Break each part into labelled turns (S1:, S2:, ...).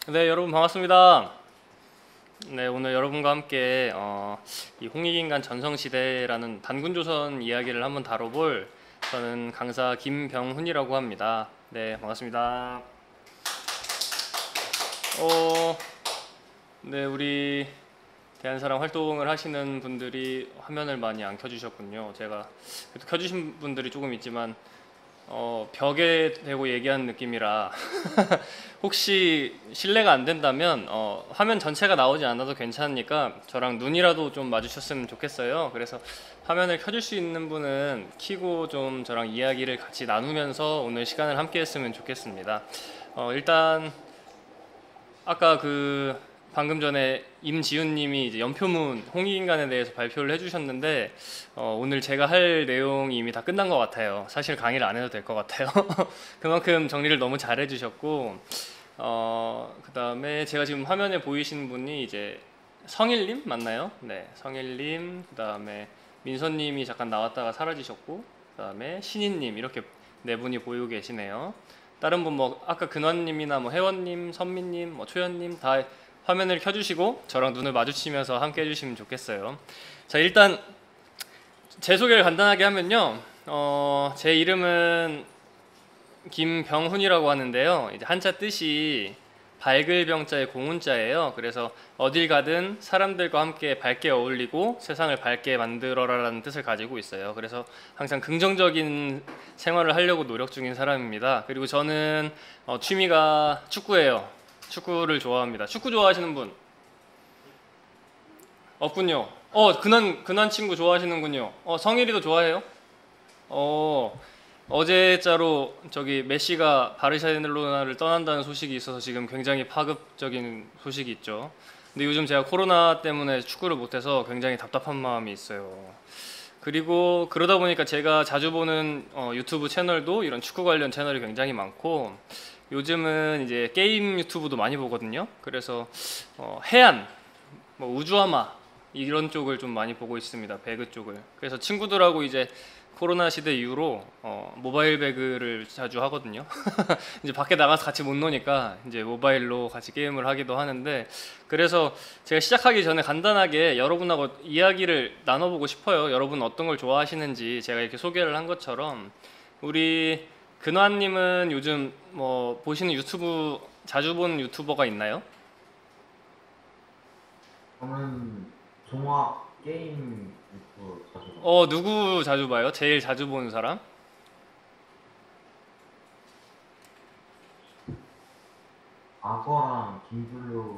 S1: 네, 여러분 반갑습니다. 네, 오늘 여러분과 함께 이 홍익인간 전성시대라는 단군조선 이야기를 한번 다뤄볼 저는 강사 김병훈이라고 합니다. 네, 반갑습니다. 어, 네, 우리 대한사랑 활동을 하시는 분들이 화면을 많이 안 켜주셨군요. 제가 그래도 켜주신 분들이 조금 있지만 벽에 대고 얘기하는 느낌이라 혹시 실례가 안 된다면 화면 전체가 나오지 않아도 괜찮으니까 저랑 눈이라도 좀 마주쳤으면 좋겠어요. 그래서 화면을 켜줄 수 있는 분은 켜고 좀 저랑 이야기를 같이 나누면서 오늘 시간을 함께 했으면 좋겠습니다. 일단 아까 방금 전에 임지훈님이 이제 연표문 홍익인간에 대해서 발표를 해주셨는데 오늘 제가 할 내용이 이미 다 끝난 것 같아요. 사실 강의를 안 해도 될 것 같아요. 그만큼 정리를 너무 잘 해주셨고 그 다음에 제가 지금 화면에 보이시는 분이 이제 성일님 맞나요? 네, 성일님, 그 다음에 민서님이 잠깐 나왔다가 사라지셨고, 그 다음에 신인님 이렇게 네 분이 보이고 계시네요. 다른 분 뭐 아까 근원님이나 뭐 혜원님, 선미님, 뭐 초연님 다 화면을 켜주시고 저랑 눈을 마주치면서 함께 해주시면 좋겠어요. 자, 일단 제 소개를 간단하게 하면요. 제 이름은 김병훈이라고 하는데요. 이제 한자 뜻이 밝을 병자의 공훈자예요. 그래서 어딜 가든 사람들과 함께 밝게 어울리고 세상을 밝게 만들어라라는 뜻을 가지고 있어요. 그래서 항상 긍정적인 생활을 하려고 노력 중인 사람입니다. 그리고 저는 취미가 축구예요. 축구를 좋아합니다. 축구 좋아하시는 분? 없군요. 근한 친구 좋아하시는군요. 성일이도 좋아해요? 어제자로 저기 메시가 바르셀로나를 떠난다는 소식이 있어서 지금 굉장히 파급적인 소식이 있죠. 근데 요즘 제가 코로나 때문에 축구를 못해서 굉장히 답답한 마음이 있어요. 그리고 그러다 보니까 제가 자주 보는 유튜브 채널도 이런 축구 관련 채널이 굉장히 많고 요즘은 이제 게임 유튜브도 많이 보거든요. 그래서 해안, 뭐 우주하마 이런 쪽을 좀 많이 보고 있습니다. 배그 쪽을. 그래서 친구들하고 이제 코로나 시대 이후로 모바일 배그를 자주 하거든요. 이제 밖에 나가서 같이 못 노니까 이제 모바일로 같이 게임을 하기도 하는데 그래서 제가 시작하기 전에 간단하게 여러분하고 이야기를 나눠보고 싶어요. 여러분 어떤 걸 좋아하시는지 제가 이렇게 소개를 한 것처럼 우리 근화님은 요즘 뭐 보시는 유튜브 자주 보는 유튜버가 있나요?
S2: 저는 종합 게임 유튜브 자주 봐요.
S1: 누구 자주 봐요? 제일 자주 보는 사람?
S2: 악어랑 김블루.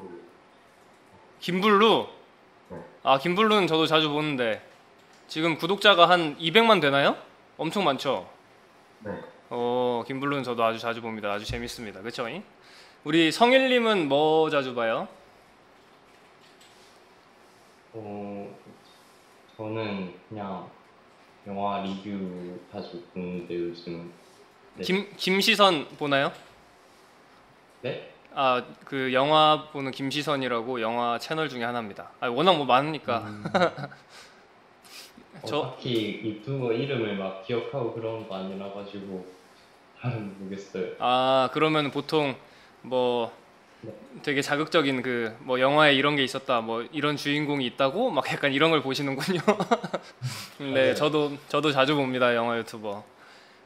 S1: 김블루?
S2: 네,
S1: 아, 김블루는 저도 자주 보는데 지금 구독자가 한 200만 되나요? 엄청 많죠?
S2: 네.
S1: 김블루는 저도 아주 자주 봅니다. 아주 재밌습니다. 그쵸? 우리 성일님은 뭐 자주 봐요?
S3: 어, 저는 그냥 영화 리뷰 자주 보는데 요즘. 네.
S1: 김시선 보나요?
S3: 네?
S1: 아, 그 영화 보는 김시선이라고 영화 채널 중에 하나입니다. 아, 워낙 뭐 많으니까. 저,
S3: 딱히 유튜버 이름을 막 기억하고 그런 거 아니라 가지고 잘은 모르겠어요.
S1: 그러면 보통 뭐
S3: 네.
S1: 되게 자극적인 뭐 영화에 이런 게 있었다, 뭐 이런 주인공이 있다고 막 약간 이런 걸 보시는군요. 네,
S3: 맞아요.
S1: 저도 자주 봅니다, 영화 유튜버.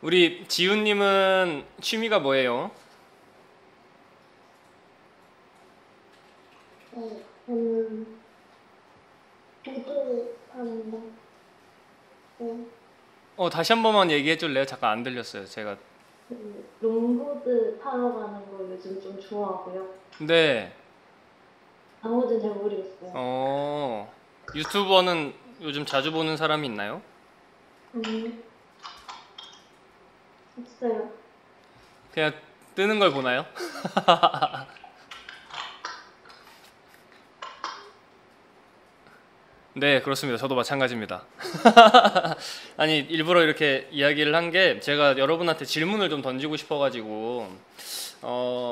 S1: 우리 지훈님은 취미가 뭐예요?
S4: 네, 저는 보드 하는데, 네,
S1: 다시 한 번만 얘기해 줄래요? 잠깐 안 들렸어요. 제가.
S4: 그 롱보드 타러 가는 거 요즘 좀 좋아하고요.
S1: 네.
S4: 나머지는 잘 모르겠어요.
S1: 유튜버는 요즘 자주 보는 사람이 있나요?
S4: 아니, 없어요.
S1: 그냥 뜨는 걸 보나요? 네, 그렇습니다. 저도 마찬가지입니다. 아니, 일부러 이렇게 이야기를 한 게 제가 여러분한테 질문을 좀 던지고 싶어가지고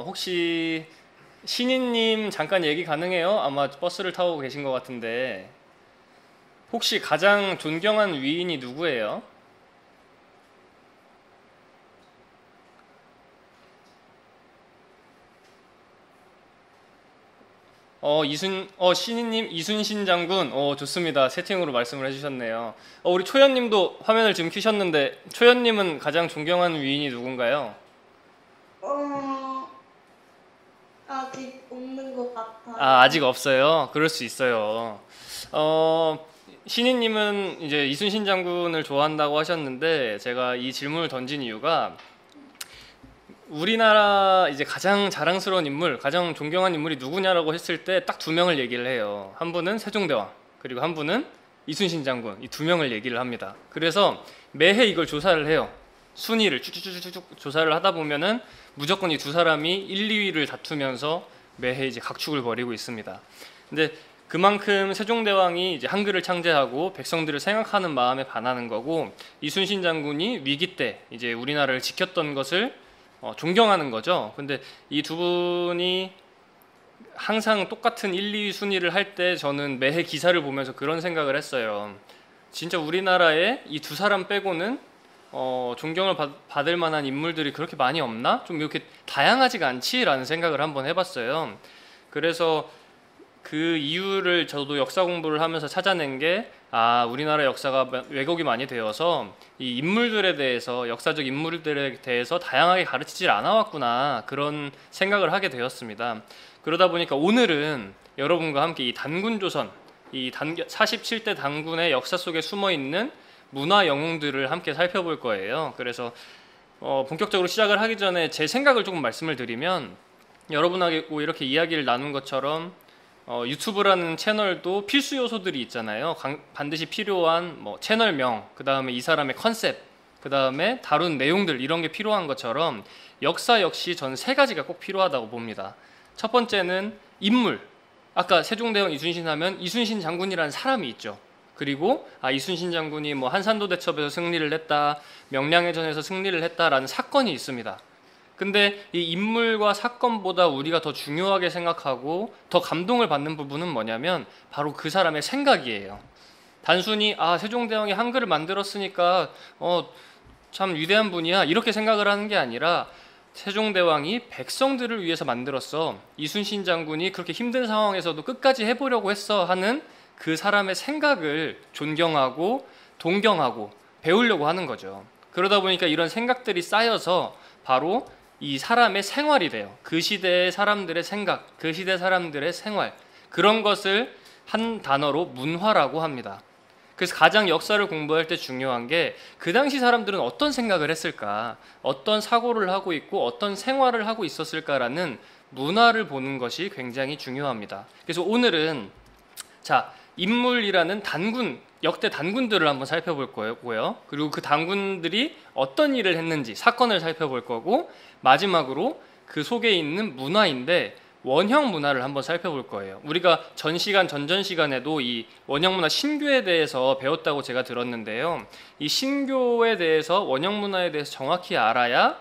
S1: 혹시 신인님 잠깐 얘기 가능해요? 아마 버스를 타고 계신 것 같은데 혹시 가장 존경한 위인이 누구예요? 신이님, 이순신 장군, 좋습니다. 채팅으로 말씀을 해주셨네요. 우리 초연님도 화면을 지금 켜셨는데, 초연님은 가장 존경하는 위인이 누군가요?
S4: 아직 없는 것 같아요.
S1: 아직 없어요. 그럴 수 있어요. 신이님은 이제 이순신 장군을 좋아한다고 하셨는데, 제가 이 질문을 던진 이유가 우리나라 이제 가장 자랑스러운 인물, 가장 존경한 인물이 누구냐라고 했을 때 딱 두 명을 얘기를 해요. 한 분은 세종대왕, 그리고 한 분은 이순신 장군. 이 두 명을 얘기를 합니다. 그래서 매해 이걸 조사를 해요. 순위를 쭉쭉쭉쭉 조사를 하다 보면은 무조건 이 두 사람이 1, 2위를 다투면서 매해 이제 각축을 벌이고 있습니다. 근데 그만큼 세종대왕이 이제 한글을 창제하고 백성들을 생각하는 마음에 반하는 거고, 이순신 장군이 위기 때 이제 우리나라를 지켰던 것을 존경하는 거죠. 근데 이 두 분이 항상 똑같은 1, 2위 순위를 할 때 저는 매해 기사를 보면서 그런 생각을 했어요. 진짜 우리나라에 이 두 사람 빼고는 존경을 받을 만한 인물들이 그렇게 많이 없나? 좀 이렇게 다양하지가 않지라는 생각을 한번 해봤어요. 그래서 그 이유를 저도 역사 공부를 하면서 찾아낸 게, 우리나라 역사가 왜곡이 많이 되어서 이 인물들에 대해서, 역사적 인물들에 대해서 다양하게 가르치질 않아왔구나, 그런 생각을 하게 되었습니다. 그러다 보니까 오늘은 여러분과 함께 이 단군조선, 이 47대 단군의 역사 속에 숨어있는 문화 영웅들을 함께 살펴볼 거예요. 그래서 본격적으로 시작을 하기 전에 제 생각을 조금 말씀을 드리면, 여러분하고 이렇게 이야기를 나눈 것처럼 유튜브라는 채널도 필수 요소들이 있잖아요. 반드시 필요한 채널명, 그 다음에 이 사람의 컨셉, 그 다음에 다룬 내용들, 이런 게 필요한 것처럼 역사 역시 저는 세 가지가 꼭 필요하다고 봅니다. 첫 번째는 인물. 아까 세종대왕 이순신 하면 이순신 장군이라는 사람이 있죠. 그리고 이순신 장군이 한산도 대첩에서 승리를 했다, 명량해전에서 승리를 했다라는 사건이 있습니다. 근데 이 인물과 사건보다 우리가 더 중요하게 생각하고 더 감동을 받는 부분은 뭐냐면 바로 그 사람의 생각이에요. 단순히 세종대왕이 한글을 만들었으니까 참 위대한 분이야, 이렇게 생각을 하는 게 아니라, 세종대왕이 백성들을 위해서 만들었어, 이순신 장군이 그렇게 힘든 상황에서도 끝까지 해보려고 했어 하는 그 사람의 생각을 존경하고 동경하고 배우려고 하는 거죠. 그러다 보니까 이런 생각들이 쌓여서 바로 이 사람의 생활이 돼요. 그 시대의 사람들의 생각, 그 시대 사람들의 생활, 그런 것을 한 단어로 문화라고 합니다. 그래서 가장 역사를 공부할 때 중요한 게, 그 당시 사람들은 어떤 생각을 했을까, 어떤 사고를 하고 있고 어떤 생활을 하고 있었을까라는 문화를 보는 것이 굉장히 중요합니다. 그래서 오늘은 인물이라는 단군, 역대 단군들을 한번 살펴볼 거고요. 그리고 그 단군들이 어떤 일을 했는지 사건을 살펴볼 거고, 마지막으로 그 속에 있는 문화인데 원형 문화를 한번 살펴볼 거예요. 우리가 전전 시간에도 이 원형 문화 신교에 대해서 배웠다고 제가 들었는데요. 이 신교에 대해서, 원형 문화에 대해서 정확히 알아야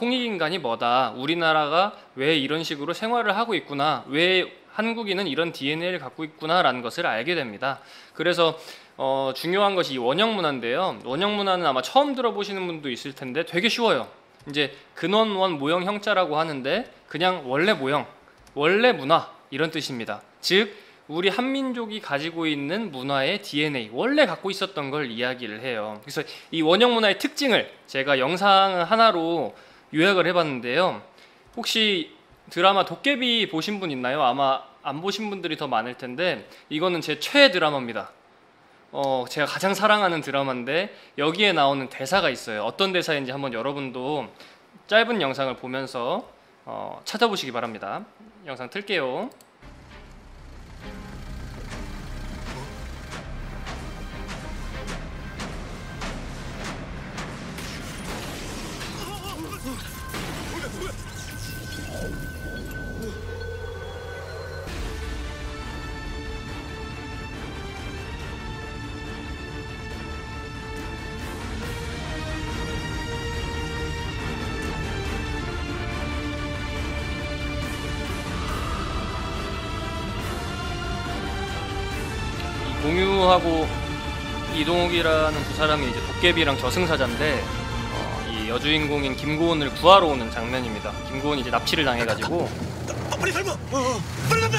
S1: 홍익인간이 뭐다, 우리나라가 왜 이런 식으로 생활을 하고 있구나, 왜 한국인은 이런 DNA를 갖고 있구나라는 것을 알게 됩니다. 그래서 중요한 것이 이 원형 문화인데요. 원형 문화는 아마 처음 들어보시는 분도 있을 텐데 되게 쉬워요. 이제 근원원 모형 형자라고 하는데, 그냥 원래 모형, 원래 문화, 이런 뜻입니다. 즉 우리 한민족이 가지고 있는 문화의 DNA, 원래 갖고 있었던 걸 이야기를 해요. 그래서 이 원형 문화의 특징을 제가 영상 하나로 요약을 해봤는데요. 혹시 드라마 도깨비 보신 분 있나요? 아마 안 보신 분들이 더 많을 텐데, 이거는 제 최애 드라마입니다. 제가 가장 사랑하는 드라마인데 여기에 나오는 대사가 있어요. 어떤 대사인지 한번 여러분도 짧은 영상을 보면서 찾아보시기 바랍니다. 영상 틀게요. 공유하고 이동욱이라는 두 사람이 이제 도깨비랑 저승사자인데, 이 여주인공인 김고은을 구하러 오는 장면입니다. 김고은이 이제 납치를 당해가지고
S5: 빨리 삶아! 빨리 담배!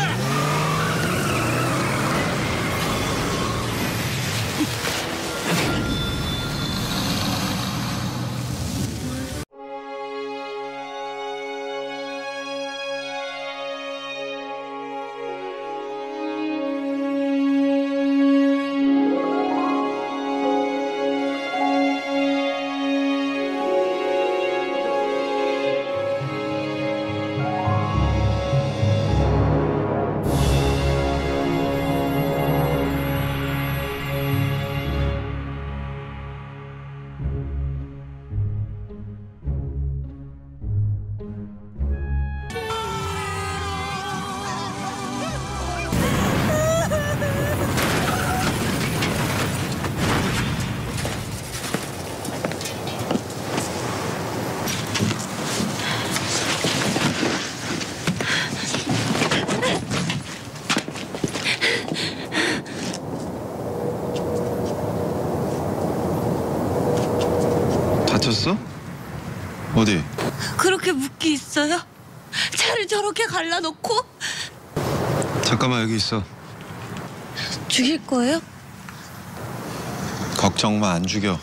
S5: 어디?
S6: 그렇게 묻기 있어요? 차를 저렇게 갈라놓고
S5: 잠깐만 여기 있어.
S6: 죽일 거예요?
S5: 걱정 마, 안 죽여.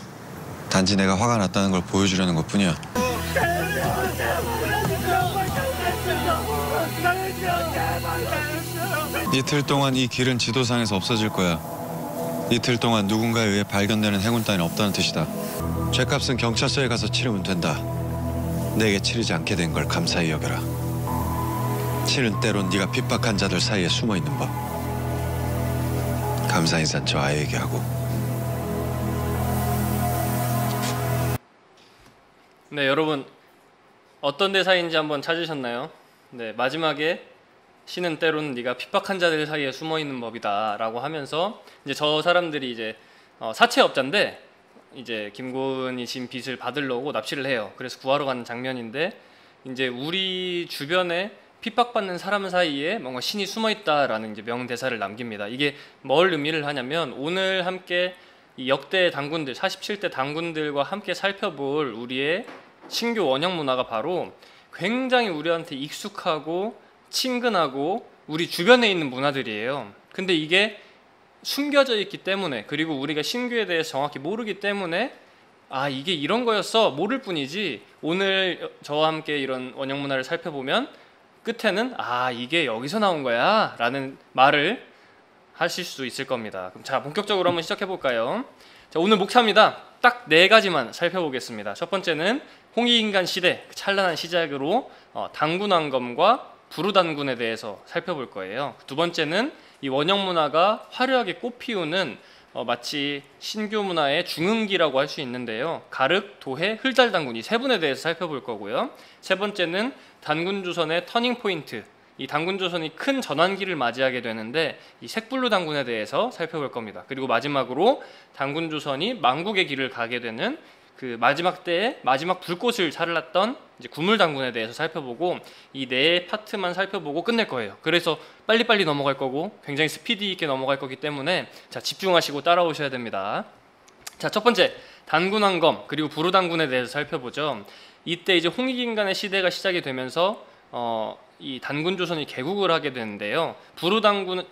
S5: 단지 내가 화가 났다는 걸 보여주려는 것뿐이야. 이틀 동안 이 길은 지도상에서 없어질 거야. 이틀 동안 누군가에 의해 발견되는 행운 따위는 없다는 뜻이다. 죗값은 경찰서에 가서 치르면 된다. 내게 치르지 않게 된 걸 감사히 여겨라. 치는 때론 네가 핍박한 자들 사이에 숨어 있는 법. 감사 인사는 저 아이에게 하고.
S1: 네, 여러분 어떤 대사인지 한번 찾으셨나요? 네, 마지막에 신은 때로는 네가 핍박한 자들 사이에 숨어 있는 법이다라고 하면서 이제 저 사람들이 이제 사채업자인데 이제 김고은이 진 빚을 받으려고 납치를 해요. 그래서 구하러 가는 장면인데 이제 우리 주변에 핍박받는 사람 사이에 뭔가 신이 숨어 있다라는 이제 명대사를 남깁니다. 이게 뭘 의미를 하냐면 오늘 함께 이 역대 당군들 47대 당군들과 함께 살펴볼 우리의 신규 원형 문화가 바로 굉장히 우리한테 익숙하고 친근하고 우리 주변에 있는 문화들이에요. 근데 이게 숨겨져 있기 때문에, 그리고 우리가 신규에 대해서 정확히 모르기 때문에 아 이게 이런 거였어 모를 뿐이지, 오늘 저와 함께 이런 원형 문화를 살펴보면 끝에는 아 이게 여기서 나온 거야 라는 말을 하실 수 있을 겁니다. 그럼 자, 본격적으로 한번 시작해 볼까요? 자, 오늘 목차입니다. 딱 4가지만 살펴보겠습니다. 첫 번째는 홍익인간 시대, 그 찬란한 시작으로 단군왕검과 부르단군에 대해서 살펴볼 거예요. 두 번째는 이 원형 문화가 화려하게 꽃피우는 마치 신규 문화의 중흥기라고 할 수 있는데요. 가륵, 도해, 흘달단군 이 3분에 대해서 살펴볼 거고요. 세 번째는 단군조선의 터닝포인트, 이 단군조선이 큰 전환기를 맞이하게 되는데 이 색불로 단군에 대해서 살펴볼 겁니다. 그리고 마지막으로 단군조선이 망국의 길을 가게 되는 그 마지막 때에 마지막 불꽃을 살랐던 이제 구물단군에 대해서 살펴보고 이 4파트만 살펴보고 끝낼 거예요. 그래서 빨리빨리 넘어갈 거고 굉장히 스피디 있게 넘어갈 거기 때문에 자, 집중하시고 따라오셔야 됩니다. 자, 첫 번째 단군왕검 그리고 부르단군에 대해서 살펴보죠. 이때 이제 홍익인간의 시대가 시작이 되면서 이 단군조선이 개국을 하게 되는데요.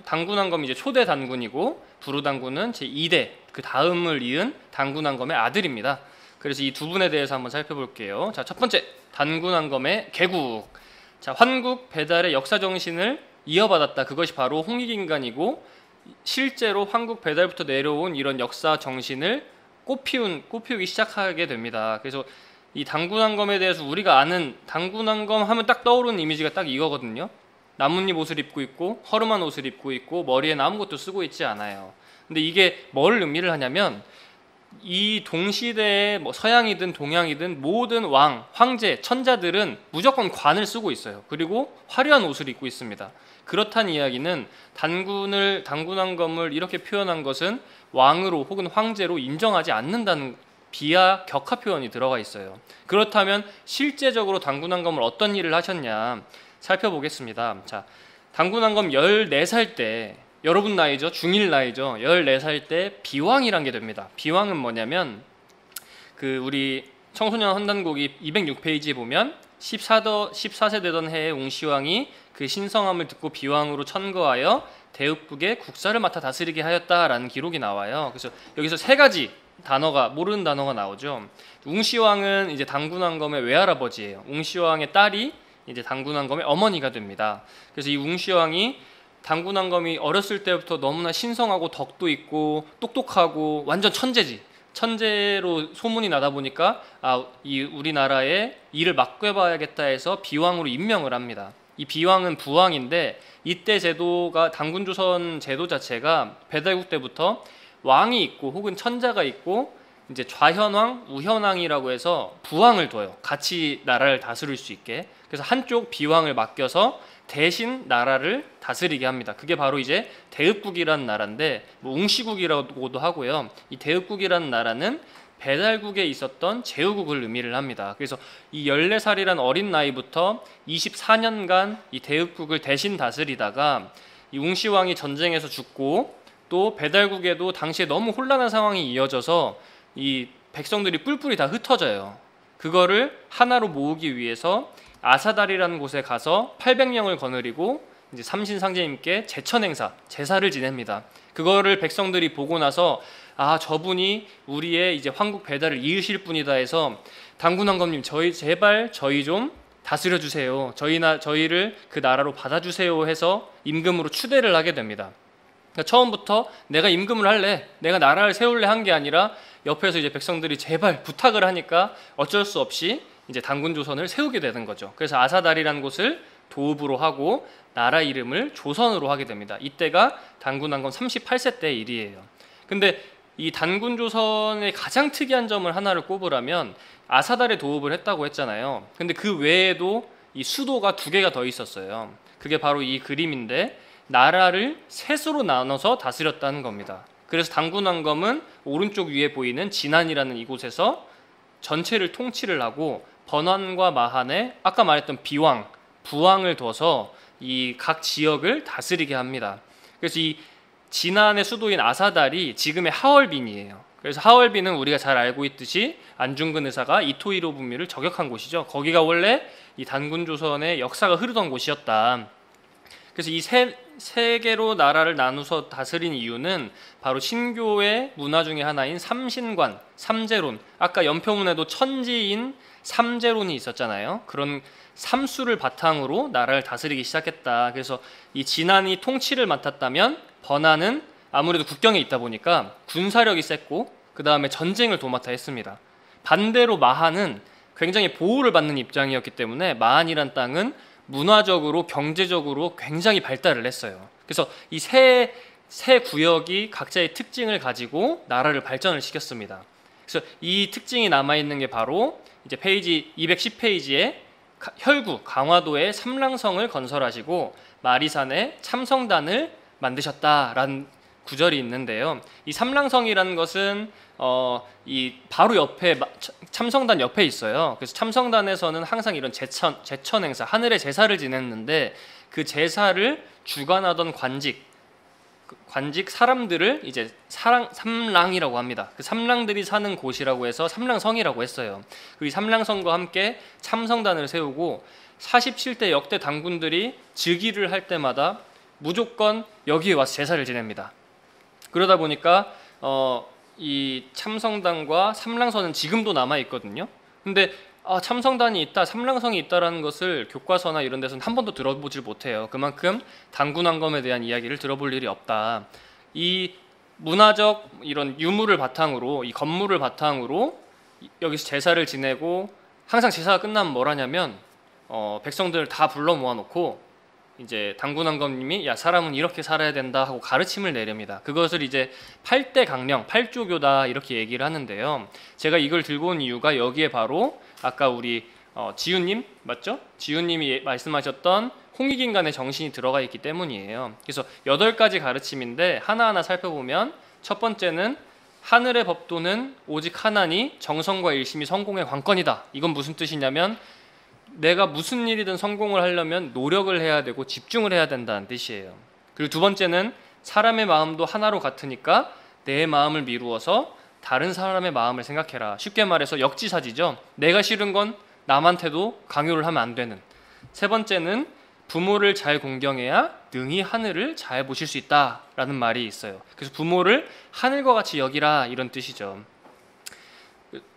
S1: 단군왕검이 이제 초대 단군이고 부르단군은 제 2대 그 다음을 이은 단군왕검의 아들입니다. 그래서 이 두 분에 대해서 한번 살펴볼게요. 자, 첫 번째 단군왕검의 개국. 자, 환국 배달의 역사 정신을 이어받았다. 그것이 바로 홍익인간이고 실제로 환국 배달부터 내려온 이런 역사 정신을 꽃피우기 시작하게 됩니다. 그래서 이 단군왕검에 대해서 우리가 아는 단군왕검 하면 딱 떠오르는 이미지가 딱 이거거든요. 나뭇잎 옷을 입고 있고 허름한 옷을 입고 있고 머리에는 아무것도 쓰고 있지 않아요. 근데 이게 뭘 의미를 하냐면 이 동시대의 뭐 서양이든 동양이든 모든 왕, 황제, 천자들은 무조건 관을 쓰고 있어요. 그리고 화려한 옷을 입고 있습니다. 그렇다는 이야기는 단군왕검을 이렇게 표현한 것은 왕으로 혹은 황제로 인정하지 않는다는 비하 격하 표현이 들어가 있어요. 그렇다면 실제적으로 단군왕검을 어떤 일을 하셨냐 살펴보겠습니다. 자, 단군왕검 14살 때, 여러분 나이죠? 중1 나이죠? 14살 때 비왕이란 게 됩니다. 비왕은 뭐냐면 그 우리 청소년 헌단곡이 206페이지에 보면 14세 되던 해에 웅시왕이 그 신성함을 듣고 비왕으로 천거하여 대읍국의 국사를 맡아 다스리게 하였다라는 기록이 나와요. 그래서 여기서 3가지 단어가 모르는 단어가 나오죠. 웅시왕은 이제 단군왕검의 외할아버지예요. 웅시왕의 딸이 이제 단군왕검의 어머니가 됩니다. 그래서 이 웅시왕이 단군왕검이 어렸을 때부터 너무나 신성하고 덕도 있고 똑똑하고 완전 천재지. 천재로 소문이 나다 보니까 이 우리나라에 일을 맡겨봐야겠다 해서 비왕으로 임명을 합니다. 이 비왕은 부왕인데 이때 제도가 단군조선 제도 자체가 배달국 때부터 왕이 있고 혹은 천자가 있고 이제 좌현왕, 우현왕이라고 해서 부왕을 둬요. 같이 나라를 다스릴 수 있게. 그래서 한쪽 비왕을 맡겨서 대신 나라를 다스리게 합니다. 그게 바로 이제 대읍국이라는 나라인데 뭐 웅시국이라고도 하고요. 이 대읍국이라는 나라는 배달국에 있었던 제후국을 의미를 합니다. 그래서 이 14살이란 어린 나이부터 24년간 이 대읍국을 대신 다스리다가 이 웅시왕이 전쟁에서 죽고 또 배달국에도 당시에 너무 혼란한 상황이 이어져서 이 백성들이 뿔뿔이 다 흩어져요. 그거를 하나로 모으기 위해서 아사달이라는 곳에 가서 800명을 거느리고 이제 삼신상제님께 제천 행사, 제사를 지냅니다. 그거를 백성들이 보고 나서 아, 저분이 우리의 이제 황국 배달을 이으실 분이다 해서 당군왕검님 제발 저희 좀 다스려 주세요. 저희를 그 나라로 받아주세요 해서 임금으로 추대를 하게 됩니다. 그러니까 처음부터 내가 임금을 할래, 내가 나라를 세울래 한 게 아니라 옆에서 이제 백성들이 제발 부탁을 하니까 어쩔 수 없이 이제 단군조선을 세우게 되는 거죠. 그래서 아사달이라는 곳을 도읍으로 하고 나라 이름을 조선으로 하게 됩니다. 이때가 단군왕검 38세 때 일이에요. 근데 이 단군조선의 가장 특이한 점을 하나를 꼽으라면 아사달에 도읍을 했다고 했잖아요. 근데 그 외에도 이 수도가 2개가 더 있었어요. 그게 바로 이 그림인데 나라를 셋으로 나눠서 다스렸다는 겁니다. 그래서 단군왕검은 오른쪽 위에 보이는 진안이라는 이곳에서 전체를 통치를 하고 번환과 마한에 아까 말했던 비왕, 부왕을 둬서 이 각 지역을 다스리게 합니다. 그래서 이 진안의 수도인 아사달이 지금의 하얼빈이에요. 그래서 하얼빈은 우리가 잘 알고 있듯이 안중근 의사가 이토 히로부미를 저격한 곳이죠. 거기가 원래 이 단군조선의 역사가 흐르던 곳이었다. 그래서 이 세 개로 나라를 나누어서 다스린 이유는 바로 신교의 문화 중에 하나인 삼신관, 삼재론, 아까 연표문에도 천지인 삼재론이 있었잖아요. 그런 삼수를 바탕으로 나라를 다스리기 시작했다. 그래서 이 진안이 통치를 맡았다면 번안은 아무래도 국경에 있다 보니까 군사력이 셌고 그 다음에 전쟁을 도맡아 했습니다. 반대로 마한은 굉장히 보호를 받는 입장이었기 때문에 마한이란 땅은 문화적으로 경제적으로 굉장히 발달을 했어요. 그래서 이 세 구역이 각자의 특징을 가지고 나라를 발전을 시켰습니다. 그래서 이 특징이 남아있는 게 바로 이제 페이지 210페이지에 혈구 강화도에 삼랑성을 건설하시고 마리산에 참성단을 만드셨다라는 구절이 있는데요. 이 삼랑성이라는 것은 이 바로 옆에 참성단 옆에 있어요. 그래서 참성단에서는 항상 이런 제천 행사, 하늘의 제사를 지냈는데 그 제사를 주관하던 관직 사람들을 이제 삼랑이라고 합니다. 그 삼랑들이 사는 곳이라고 해서 삼랑성이라고 했어요. 그리고 이 삼랑성과 함께 참성단을 세우고 47대 역대 당군들이 즉위를 할 때마다 무조건 여기에 와서 제사를 지냅니다. 그러다 보니까 이 참성단과 삼랑선은 지금도 남아 있거든요. 근데 참성단이 있다, 삼랑성이 있다라는 것을 교과서나 이런 데서는 한 번도 들어보질 못해요. 그만큼 단군왕검에 대한 이야기를 들어볼 일이 없다. 이 문화적 이런 유물을 바탕으로, 이 건물을 바탕으로 여기서 제사를 지내고 항상 제사가 끝나면 뭘 하냐면 백성들을 다 불러 모아놓고 이제 단군왕검님이 야 사람은 이렇게 살아야 된다 하고 가르침을 내립니다. 그것을 이제 8대 강령, 8조교다 이렇게 얘기를 하는데요. 제가 이걸 들고 온 이유가 여기에 바로 아까 우리 지훈님 맞죠? 지훈님이 말씀하셨던 홍익인간의 정신이 들어가 있기 때문이에요. 그래서 8가지 가르침인데 하나하나 살펴보면 첫 번째는 하늘의 법도는 오직 하나니 정성과 일심이 성공의 관건이다. 이건 무슨 뜻이냐면 내가 무슨 일이든 성공을 하려면 노력을 해야 되고 집중을 해야 된다는 뜻이에요. 그리고 두 번째는 사람의 마음도 하나로 같으니까 내 마음을 미루어서 다른 사람의 마음을 생각해라. 쉽게 말해서 역지사지죠. 내가 싫은 건 남한테도 강요를 하면 안 되는. 세 번째는 부모를 잘 공경해야 능히 하늘을 잘 보실 수 있다라는 말이 있어요. 그래서 부모를 하늘과 같이 여기라 이런 뜻이죠.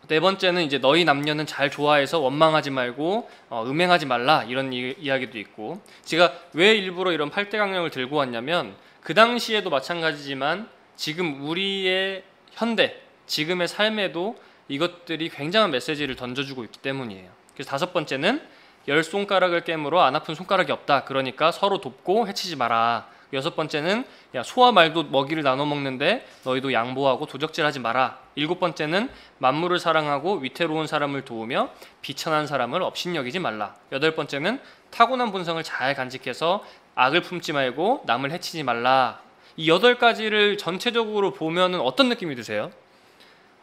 S1: 네 번째는 이제 너희 남녀는 잘 좋아해서 원망하지 말고 음행하지 말라 이런 이야기도 있고, 제가 왜 일부러 이런 8대 강령을 들고 왔냐면 그 당시에도 마찬가지지만 지금 우리의 현대 지금의 삶에도 이것들이 굉장한 메시지를 던져주고 있기 때문이에요. 그래서 다섯 번째는 10손가락을 깨물어 안 아픈 손가락이 없다. 그러니까 서로 돕고 해치지 마라. 여섯 번째는 야 소와 말도 먹이를 나눠 먹는데 너희도 양보하고 도적질하지 마라. 일곱 번째는 만물을 사랑하고 위태로운 사람을 도우며 비천한 사람을 업신여기지 말라. 여덟 번째는 타고난 본성을 잘 간직해서 악을 품지 말고 남을 해치지 말라. 이 8가지를 전체적으로 보면은 어떤 느낌이 드세요?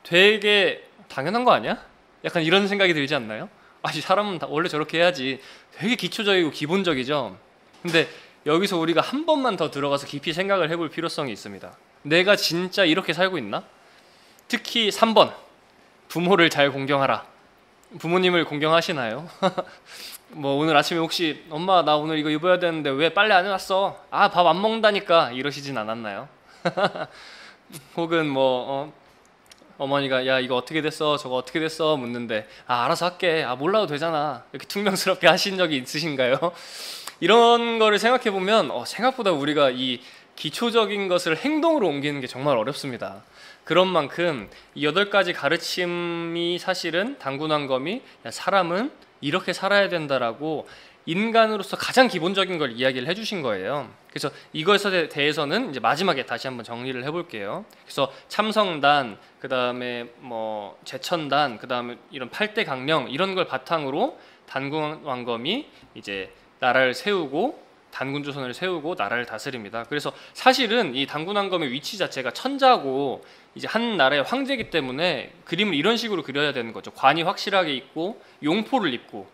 S1: 되게 당연한 거 아니야? 약간 이런 생각이 들지 않나요? 아니 사람은 원래 저렇게 해야지. 되게 기초적이고 기본적이죠. 근데 여기서 우리가 한 번만 더 들어가서 깊이 생각을 해볼 필요성이 있습니다. 내가 진짜 이렇게 살고 있나? 특히 3번 부모를 잘 공경하라. 부모님을 공경하시나요? 뭐 오늘 아침에 혹시 엄마 나 오늘 이거 입어야 되는데 왜 빨래 안 해놨어? 아 밥 안 먹는다니까 이러시진 않았나요? 혹은 뭐 어머니가 야 이거 어떻게 됐어 저거 어떻게 됐어 묻는데 아 알아서 할게 아 몰라도 되잖아 이렇게 퉁명스럽게 하신 적이 있으신가요? 이런 거를 생각해 보면 생각보다 우리가 이 기초적인 것을 행동으로 옮기는 게 정말 어렵습니다. 그런 만큼 이 8가지 가르침이 사실은 당군왕검이 사람은 이렇게 살아야 된다라고 인간으로서 가장 기본적인 걸 이야기를 해주신 거예요. 그래서 이것에 대해서는 이제 마지막에 다시 한번 정리를 해볼게요. 그래서 참성단, 그 다음에 뭐 제천단, 그 다음에 이런 8대 강령 이런 걸 바탕으로 단군왕검이 이제 나라를 세우고 단군조선을 세우고 나라를 다스립니다. 그래서 사실은 이 단군왕검의 위치 자체가 천자고 이제 한 나라의 황제이기 때문에 그림을 이런 식으로 그려야 되는 거죠. 관이 확실하게 있고 용포를 입고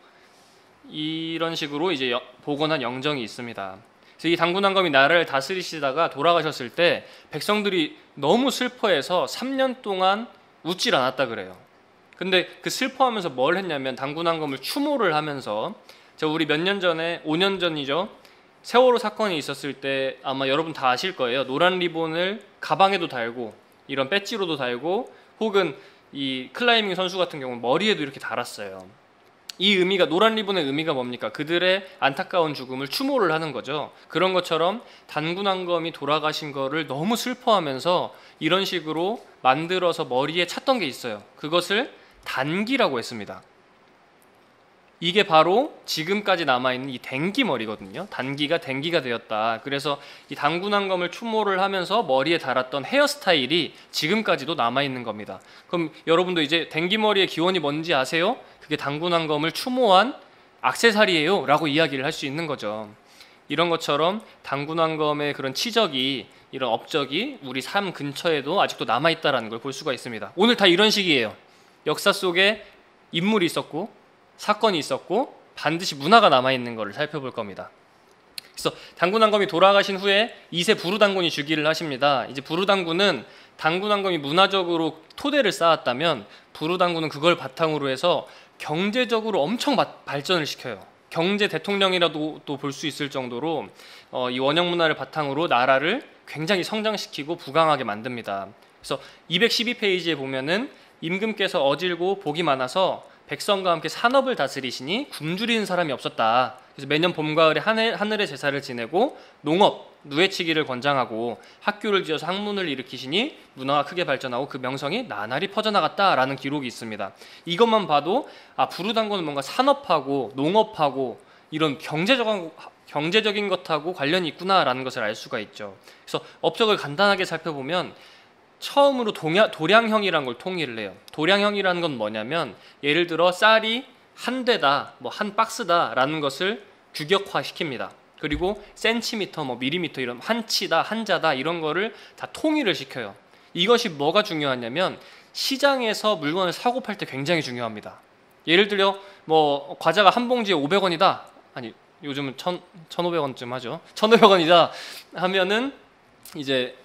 S1: 이런 식으로 이제 복원한 영정이 있습니다. 그래서 이 단군왕검이 나라를 다스리시다가 돌아가셨을 때 백성들이 너무 슬퍼해서 3년 동안 웃질 않았다 그래요. 근데 그 슬퍼하면서 뭘 했냐면 단군왕검을 추모를 하면서 우리 몇 년 전에 5년 전이죠. 세월호 사건이 있었을 때 아마 여러분 다 아실 거예요. 노란 리본을 가방에도 달고 이런 배지로도 달고 혹은 이 클라이밍 선수 같은 경우는 머리에도 이렇게 달았어요. 이 의미가 노란 리본의 의미가 뭡니까? 그들의 안타까운 죽음을 추모를 하는 거죠. 그런 것처럼 단군왕검이 돌아가신 거를 너무 슬퍼하면서 이런 식으로 만들어서 머리에 찼던 게 있어요. 그것을 단기라고 했습니다. 이게 바로 지금까지 남아있는 이 댕기머리거든요. 단기가 댕기가 되었다. 그래서 이 단군왕검을 추모를 하면서 머리에 달았던 헤어스타일이 지금까지도 남아있는 겁니다. 그럼 여러분도 이제 댕기머리의 기원이 뭔지 아세요? 그게 단군왕검을 추모한 액세서리예요 라고 이야기를 할 수 있는 거죠. 이런 것처럼 단군왕검의 그런 치적이 이런 업적이 우리 삶 근처에도 아직도 남아있다는 걸 볼 수가 있습니다. 오늘 다 이런 식이에요. 역사 속에 인물이 있었고 사건이 있었고 반드시 문화가 남아있는 것을 살펴볼 겁니다. 그래서 단군왕검이 돌아가신 후에 2세 부르당군이 즉위를 하십니다. 이제 부르당군은 단군왕검이 문화적으로 토대를 쌓았다면 부르당군은 그걸 바탕으로 해서 경제적으로 엄청 발전을 시켜요. 경제 대통령이라도 또 볼 수 있을 정도로 이 원형 문화를 바탕으로 나라를 굉장히 성장시키고 부강하게 만듭니다. 그래서 212페이지에 보면은 임금께서 어질고 복이 많아서 백성과 함께 산업을 다스리시니 굶주리는 사람이 없었다. 그래서 매년 봄, 가을에 하늘의 제사를 지내고 농업, 누에치기를 권장하고 학교를 지어서 학문을 일으키시니 문화가 크게 발전하고 그 명성이 나날이 퍼져나갔다라는 기록이 있습니다. 이것만 봐도 부르당군은 뭔가 산업하고 농업하고 이런 경제적인 것하고 관련이 있구나라는 것을 알 수가 있죠. 그래서 업적을 간단하게 살펴보면 처음으로 도량형이라는 걸 통일을 해요. 도량형이라는 건 뭐냐면 예를 들어 쌀이 한 대다, 뭐 한 박스다라는 것을 규격화시킵니다. 그리고 센티미터, 뭐 밀리미터 이런 한치다, 한자다 이런 거를 다 통일을 시켜요. 이것이 뭐가 중요하냐면 시장에서 물건을 사고 팔 때 굉장히 중요합니다. 예를 들어 뭐 과자가 한 봉지에 500원이다. 아니 요즘은 1,500원쯤 하죠. 1,500원이다 하면은 이제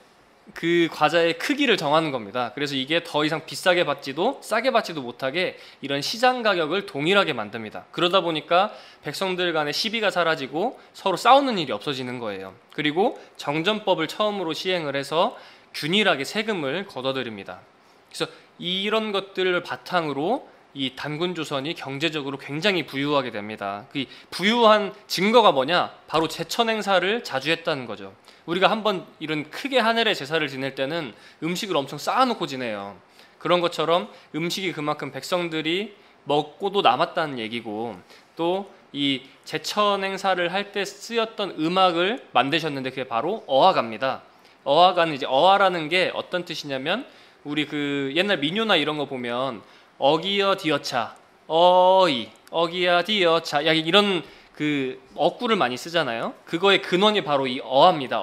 S1: 그 과자의 크기를 정하는 겁니다. 그래서 이게 더 이상 비싸게 받지도 싸게 받지도 못하게 이런 시장 가격을 동일하게 만듭니다. 그러다 보니까 백성들 간의 시비가 사라지고 서로 싸우는 일이 없어지는 거예요. 그리고 정전법을 처음으로 시행을 해서 균일하게 세금을 걷어들입니다. 그래서 이런 것들을 바탕으로 이 단군조선이 경제적으로 굉장히 부유하게 됩니다. 그 부유한 증거가 뭐냐? 바로 제천 행사를 자주 했다는 거죠. 우리가 한번 이런 크게 하늘의 제사를 지낼 때는 음식을 엄청 쌓아놓고 지내요. 그런 것처럼 음식이 그만큼 백성들이 먹고도 남았다는 얘기고, 또 이 제천 행사를 할 때 쓰였던 음악을 만드셨는데 그게 바로 어화가입니다. 어화가는 이제 어화라는 게 어떤 뜻이냐면 우리 그 옛날 민요나 이런 거 보면 어기여 디어차, 어기야 디어차, 이런 그 어구를 많이 쓰잖아요. 그거의 근원이 바로 이 어화입니다.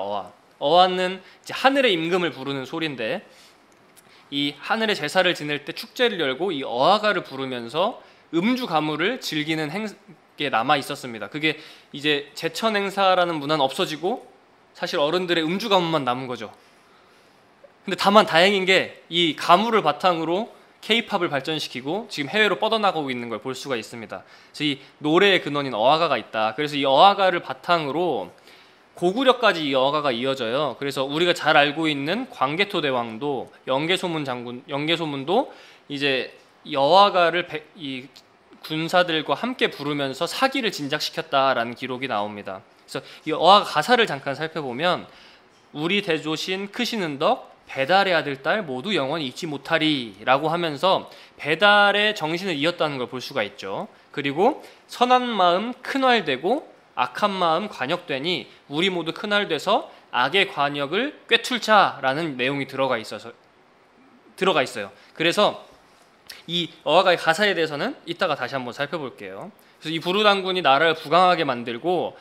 S1: 어화는 이제 하늘의 임금을 부르는 소리인데, 이 하늘의 제사를 지낼 때 축제를 열고 이 어화가를 부르면서 음주 가무를 즐기는 게 남아 있었습니다. 그게 이제 제천 행사라는 문화는 없어지고 사실 어른들의 음주 가무만 남은 거죠. 근데 다만 다행인 게 이 가무를 바탕으로 K-팝을 발전시키고 지금 해외로 뻗어나가고 있는 걸 볼 수가 있습니다. 그래서 이 노래의 근원인 어화가가 있다. 그래서 이 어화가를 바탕으로 고구려까지 이 어화가가 이어져요. 그래서 우리가 잘 알고 있는 광개토 대왕도 연개소문도 이제 이 어화가를 이 군사들과 함께 부르면서 사기를 진작시켰다라는 기록이 나옵니다. 그래서 이 어화가 가사를 잠깐 살펴보면 우리 대조신 크시는 덕 배달의 아들 딸 모두 영원히 잊지 못하리라고 하면서 배달의 정신을 이었다는 걸 볼 수가 있죠. 그리고 선한 마음 큰활되고 악한 마음 관역되니 우리 모두 큰활돼서 악의 관역을 꿰뚫자라는 내용이 들어가 있어요. 그래서 이 어화가의 가사에 대해서는 이따가 다시 한번 살펴볼게요. 그래서 이 부르당군이 나라를 부강하게 만들고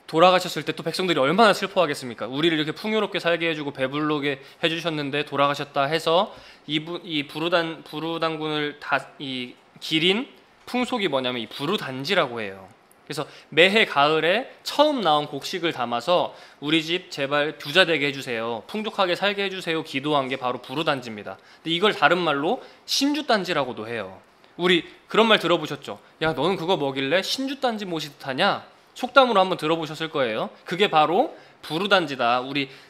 S1: 돌아가셨을 때 또 백성들이 얼마나 슬퍼하겠습니까? 우리를 이렇게 풍요롭게 살게 해주고 배부르게 해주셨는데 돌아가셨다 해서 이 부르당군을 이 기린 풍속이 뭐냐면 이 부르단지라고 해요. 그래서 매해 가을에 처음 나온 곡식을 담아서 우리 집 제발 부자 되게 해주세요, 풍족하게 살게 해주세요 기도한 게 바로 부르단지입니다. 근데 이걸 다른 말로 신주단지라고도 해요. 우리 그런 말 들어보셨죠? 야, 너는 그거 뭐길래 신주단지 모시듯 하냐? 속담으로 한번 들어보셨을 거예요. 그게 바로 부르단지다.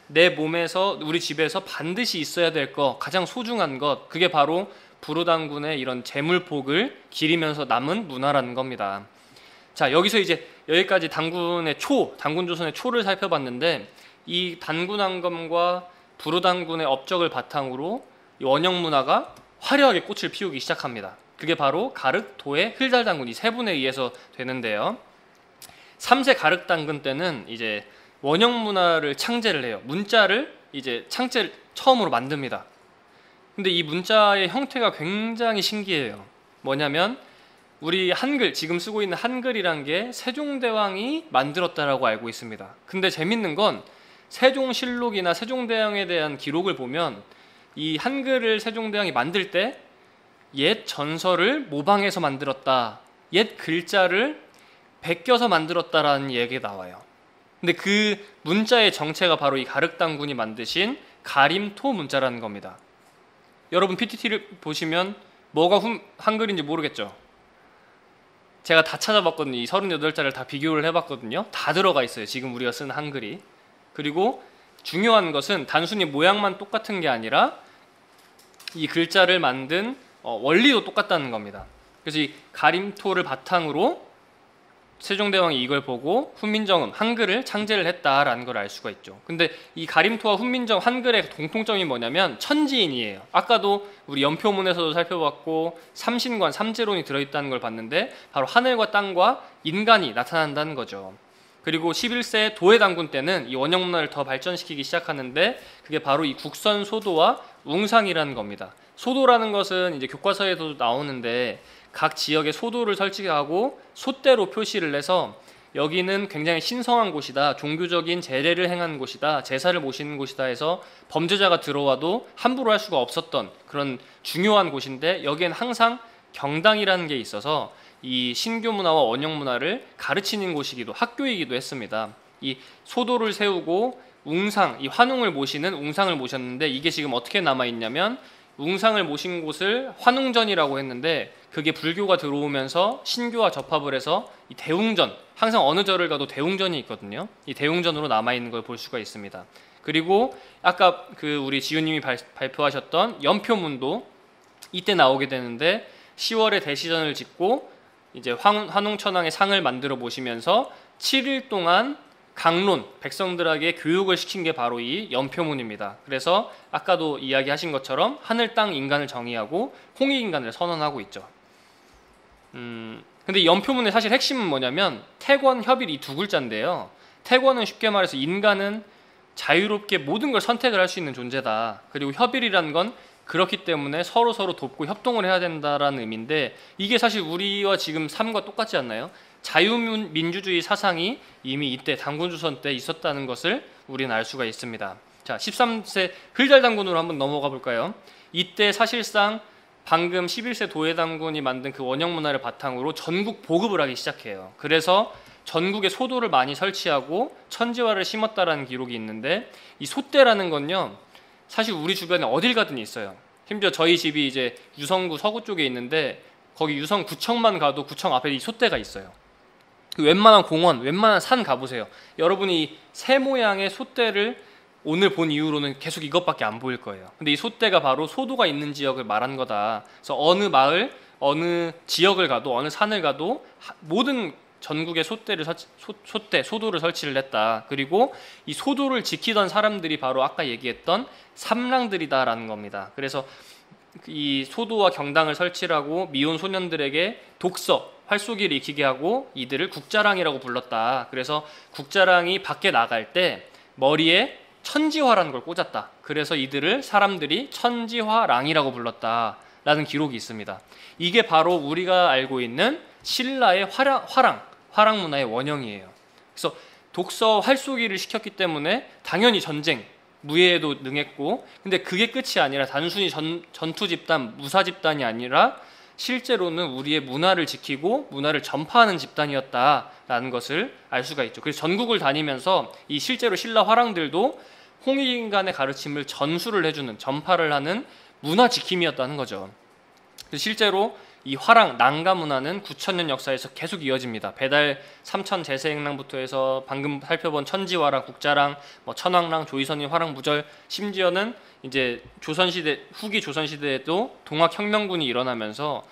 S1: 내 몸에서 우리 집에서 반드시 있어야 될 것, 가장 소중한 것, 그게 바로 부르당군의 이런 재물복을 기리면서 남은 문화라는 겁니다. 자, 여기서 이제 여기까지 단군조선의 초를 살펴봤는데 이 단군왕검과 부르당군의 업적을 바탕으로 이 원형 문화가 화려하게 꽃을 피우기 시작합니다. 그게 바로 가륵, 도의, 흘달당군 이 세 분에 의해서 되는데요. 3세 가륵당군 때는 이제 원형 문화를 창제를 해요. 문자를 이제 창제를 처음으로 만듭니다. 근데 이 문자의 형태가 굉장히 신기해요. 뭐냐면 우리 한글, 지금 쓰고 있는 한글이란 게 세종대왕이 만들었다라고 알고 있습니다. 근데 재밌는 건 세종실록이나 세종대왕에 대한 기록을 보면 이 한글을 세종대왕이 만들 때 옛 전설을 모방해서 만들었다, 옛 글자를 베껴서 만들었다라는 얘기가 나와요. 근데 그 문자의 정체가 바로 이 가륵당군이 만드신 가림토 문자라는 겁니다. 여러분 PTT를 보시면 뭐가 한글인지 모르겠죠? 제가 다 찾아봤거든요. 이 38자를 다 비교를 해봤거든요. 다 들어가 있어요, 지금 우리가 쓰는 한글이. 그리고 중요한 것은 단순히 모양만 똑같은 게 아니라 이 글자를 만든 원리도 똑같다는 겁니다. 그래서 이 가림토를 바탕으로 세종대왕이 이걸 보고 훈민정음, 한글을 창제를 했다라는 걸 알 수가 있죠. 근데 이 가림토와 훈민정, 한글의 공통점이 뭐냐면 천지인이에요. 아까도 우리 연표문에서도 살펴봤고 삼신관, 삼재론이 들어있다는 걸 봤는데 바로 하늘과 땅과 인간이 나타난다는 거죠. 그리고 11세 도해당군 때는 이 원형 문화를 더 발전시키기 시작하는데 그게 바로 이 국선소도와 웅상이라는 겁니다. 소도라는 것은 이제 교과서에도 나오는데 각 지역에 소도를 설치하고 솥대로 표시를 해서 여기는 굉장히 신성한 곳이다, 종교적인 제례를 행하는 곳이다, 제사를 모시는 곳이다 해서 범죄자가 들어와도 함부로 할 수가 없었던 그런 중요한 곳인데 여기엔 항상 경당이라는 게 있어서 이 신교 문화와 원형 문화를 가르치는 곳이기도 학교이기도 했습니다. 이 소도를 세우고 웅상, 이 환웅을 모시는 웅상을 모셨는데 이게 지금 어떻게 남아있냐면 웅상을 모신 곳을 환웅전이라고 했는데 그게 불교가 들어오면서 신교와 접합을 해서 이 대웅전, 항상 어느 절을 가도 대웅전이 있거든요. 이 대웅전으로 남아있는 걸 볼 수가 있습니다. 그리고 아까 그 우리 지우님이 발표하셨던 연표문도 이때 나오게 되는데 10월에 대시전을 짓고 이제 환웅천왕의 상을 만들어 보시면서 7일 동안 강론, 백성들에게 교육을 시킨 게 바로 이 연표문입니다. 그래서 아까도 이야기하신 것처럼 하늘, 땅, 인간을 정의하고 홍익인간을 선언하고 있죠. 근데 이 연표문의 사실 핵심은 뭐냐면 태권, 협일 이 두 글자인데요. 태권은 쉽게 말해서 인간은 자유롭게 모든 걸 선택을 할 수 있는 존재다. 그리고 협일이라는 건 그렇기 때문에 서로 돕고 협동을 해야 된다라는 의미인데 이게 사실 우리와 지금 삶과 똑같지 않나요? 자유민주주의 사상이 이미 이때 단군조선 때 있었다는 것을 우리는 알 수가 있습니다. 자, 13세 흘달당군으로 한번 넘어가 볼까요? 이때 사실상 방금 11세 도해당군이 만든 그 원형 문화를 바탕으로 전국 보급을 하기 시작해요. 그래서 전국에 소도를 많이 설치하고 천지화를 심었다라는 기록이 있는데 이 솥대라는 건요 사실 우리 주변에 어딜 가든 있어요. 심지어 저희 집이 이제 유성구 서구 쪽에 있는데 거기 유성구청만 가도 구청 앞에 이 솥대가 있어요. 그 웬만한 공원, 웬만한 산 가보세요. 여러분이 이 새 모양의 솥대를 오늘 본 이후로는 계속 이것밖에 안 보일 거예요. 근데 이 솥대가 바로 소도가 있는 지역을 말한 거다. 그래서 어느 마을, 어느 지역을 가도, 어느 산을 가도 모든 전국의 소도를 설치를 했다. 그리고 이 소도를 지키던 사람들이 바로 아까 얘기했던 삼랑들이다라는 겁니다. 그래서 이 소도와 경당을 설치를 하고 미혼 소년들에게 독서, 활쏘기를 익히게 하고 이들을 국자랑이라고 불렀다. 그래서 국자랑이 밖에 나갈 때 머리에 천지화라는 걸 꽂았다. 그래서 이들을 사람들이 천지화랑이라고 불렀다라는 기록이 있습니다. 이게 바로 우리가 알고 있는 신라의 화랑 문화의 원형이에요. 그래서 독서, 활쏘기를 시켰기 때문에 당연히 전쟁, 무예에도 능했고, 근데 그게 끝이 아니라 단순히 전투 집단, 무사 집단이 아니라 실제로는 우리의 문화를 지키고 문화를 전파하는 집단이었다라는 것을 알 수가 있죠. 그래서 전국을 다니면서 이 실제로 신라 화랑들도 홍익인간의 가르침을 전수를 해주는, 전파를 하는 문화 지킴이었다는 거죠. 그래서 실제로 이 화랑, 난가 문화는 9,000년 역사에서 계속 이어집니다. 배달 3천 제세행랑부터 해서 방금 살펴본 천지화랑, 국자랑, 천왕랑, 조이선인 화랑무절, 심지어는 이제 조선시대, 후기 조선시대에도 동학혁명군이 일어나면서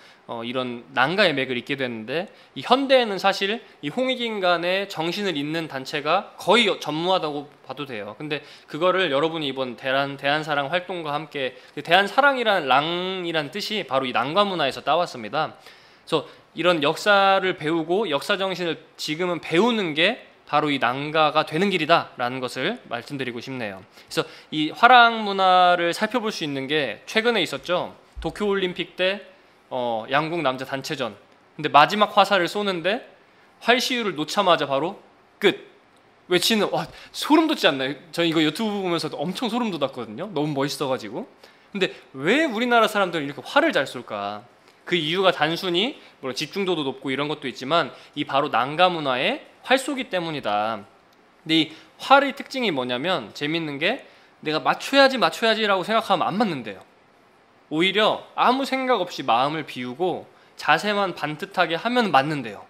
S1: 이런 난가의 맥을 잇게 되는데, 이 현대에는 사실 이 홍익인간의 정신을 잇는 단체가 거의 전무하다고 봐도 돼요. 근데 그거를 여러분이 이번 대한사랑 활동과 함께, 대한사랑이란 랑이란 뜻이 바로 이 난가 문화에서 따왔습니다. 그래서 이런 역사를 배우고 역사 정신을 지금은 배우는 게 바로 이 난가가 되는 길이다라는 것을 말씀드리고 싶네요. 그래서 이 화랑 문화를 살펴볼 수 있는 게 최근에 있었죠. 도쿄올림픽 때 양궁 남자 단체전. 근데 마지막 화살을 쏘는데 활시율을 놓자마자 바로 끝. 외치는, 와, 소름 돋지 않나요? 저 이거 유튜브 보면서 엄청 소름 돋았거든요. 너무 멋있어가지고. 근데 왜 우리나라 사람들은 이렇게 활을 잘 쏠까? 그 이유가 단순히 물론 집중도도 높고 이런 것도 있지만 이 바로 난가 문화의 활쏘기 때문이다. 근데 이 활의 특징이 뭐냐면 재밌는 게 내가 맞춰야지라고 생각하면 안 맞는데요. 오히려 아무 생각 없이 마음을 비우고 자세만 반듯하게 하면 맞는데요.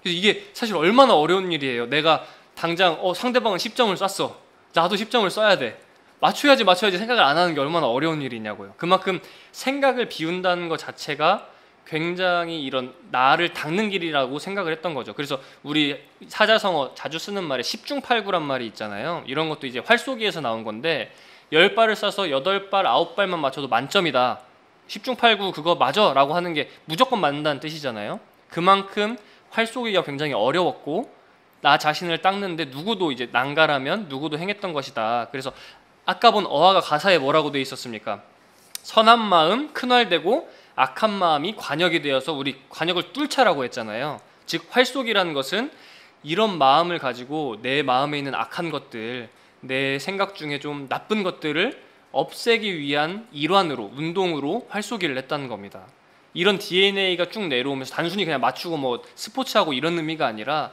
S1: 그래서 이게 사실 얼마나 어려운 일이에요. 내가 당장 상대방은 10점을 쐈어. 나도 10점을 쏴야 돼. 맞춰야지 생각을 안 하는 게 얼마나 어려운 일이냐고요. 그만큼 생각을 비운다는 것 자체가 굉장히 이런 나를 닦는 길이라고 생각을 했던 거죠. 그래서 우리 사자성어 자주 쓰는 말에 10중8구란 말이 있잖아요. 이런 것도 이제 활쏘기에서 나온 건데 10발을 쏴서 8발, 9발만 맞춰도 만점이다. 10중8구 그거 맞아 라고 하는 게 무조건 맞는다는 뜻이잖아요. 그만큼 활쏘기가 굉장히 어려웠고 나 자신을 닦는데 누구도 이제 난가라면 누구도 행했던 것이다. 그래서 아까 본 어화가 가사에 뭐라고 돼 있었습니까? 선한 마음 큰활되고 악한 마음이 관역이 되어서 우리 관역을 뚫자라고 했잖아요. 즉 활쏘기라는 것은 이런 마음을 가지고 내 마음에 있는 악한 것들, 내 생각 중에 좀 나쁜 것들을 없애기 위한 일환으로, 운동으로 활쏘기를 했다는 겁니다. 이런 DNA가 쭉 내려오면서 단순히 그냥 맞추고 뭐 스포츠하고 이런 의미가 아니라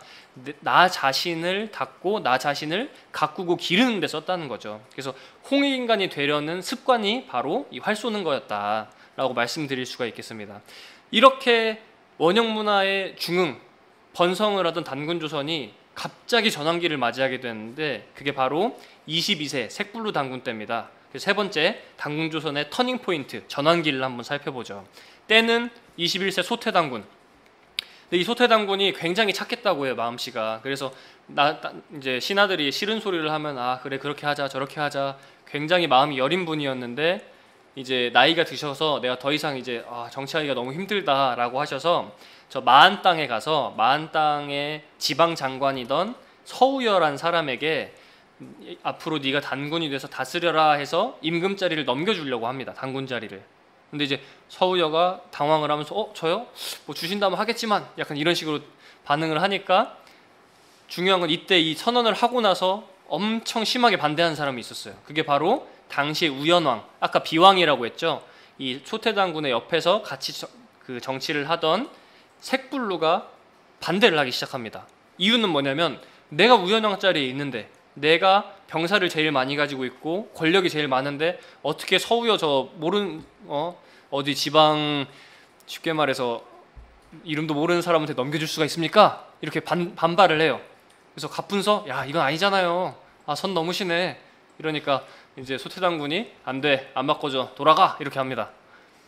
S1: 나 자신을 닦고 나 자신을 가꾸고 기르는 데 썼다는 거죠. 그래서 홍익인간이 되려는 습관이 바로 이 활 쏘는 거였다라고 말씀드릴 수가 있겠습니다. 이렇게 원형 문화의 중흥, 번성을 하던 단군조선이 갑자기 전환기를 맞이하게 됐는데 그게 바로 22세 색불로 단군 때입니다. 그래서 세 번째 단군조선의 터닝 포인트, 전환기를 한번 살펴보죠. 때는 21세 소태단군. 근데 이 소태단군이 굉장히 착했다고 해요, 마음씨가. 그래서 이제 신하들이 싫은 소리를 하면 그래 그렇게 하자 저렇게 하자 굉장히 마음이 여린 분이었는데 이제 나이가 드셔서 내가 더 이상 이제 정치하기가 너무 힘들다라고 하셔서 저 마안 땅에 가서 마안 땅의 지방 장관이던 서우여란 사람에게 앞으로 네가 단군이 돼서 다스려라 해서 임금 자리를 넘겨주려고 합니다. 단군 자리를. 근데 이제 서우여가 당황을 하면서 저요? 뭐 주신다면 하겠지만 약간 이런 식으로 반응을 하니까 중요한 건 이때 이 선언을 하고 나서 엄청 심하게 반대하는 사람이 있었어요. 그게 바로 당시 우연왕, 아까 비왕이라고 했죠. 이 소태단군의 옆에서 같이 그 정치를 하던 색불루가 반대를 하기 시작합니다. 이유는 뭐냐면 내가 우연왕 자리에 있는데 내가 병사를 제일 많이 가지고 있고 권력이 제일 많은데 어떻게 서우여 저 어디 지방 쉽게 말해서 이름도 모르는 사람한테 넘겨줄 수가 있습니까? 이렇게 반발을 해요. 그래서 갑분서 야 이건 아니잖아요. 아 선 넘으시네. 이러니까 이제 소태당군이 안 돼, 안 바꿔줘, 돌아가 이렇게 합니다.